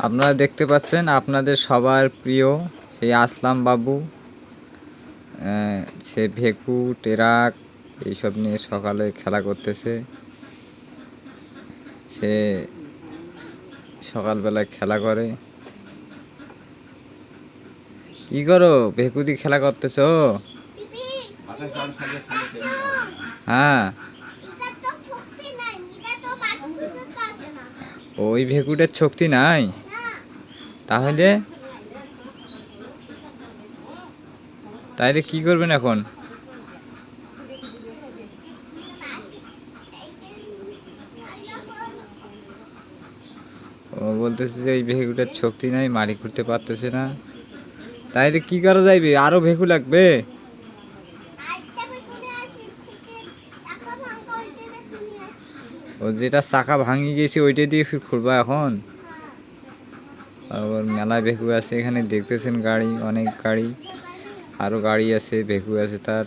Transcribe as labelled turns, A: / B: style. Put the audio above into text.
A: আপনারা দেখতে পাচ্ছেন আপনাদের সবার প্রিয় সেই আসলাম বাবু সে ভেকু টেরাক এইসব নিয়ে সকালে খেলা করতেছে। সে সকালবেলায় খেলা করে। কি করো ভেকু দিয়ে খেলা করতেছো? হ্যাঁ, ওই ভেকুটার শক্তি নাই। তাহলে তাইলে কি করবেন এখন? ও বলতেছে যে এই ভেকুটার শক্তি নাই, মাটি খুঁড়তে পারতেছে না। তাইলে কি করা যাইবে? আরো ভেকু লাগবে। ও যেটা চাকা ভাঙি গেছে ওইটা দিয়ে খুঁড়বা এখন? আবার মেলা ভেকু আছে এখানে দেখতেছেন, গাড়ি অনেক গাড়ি, আরো গাড়ি আছে, ভেকু আছে তার।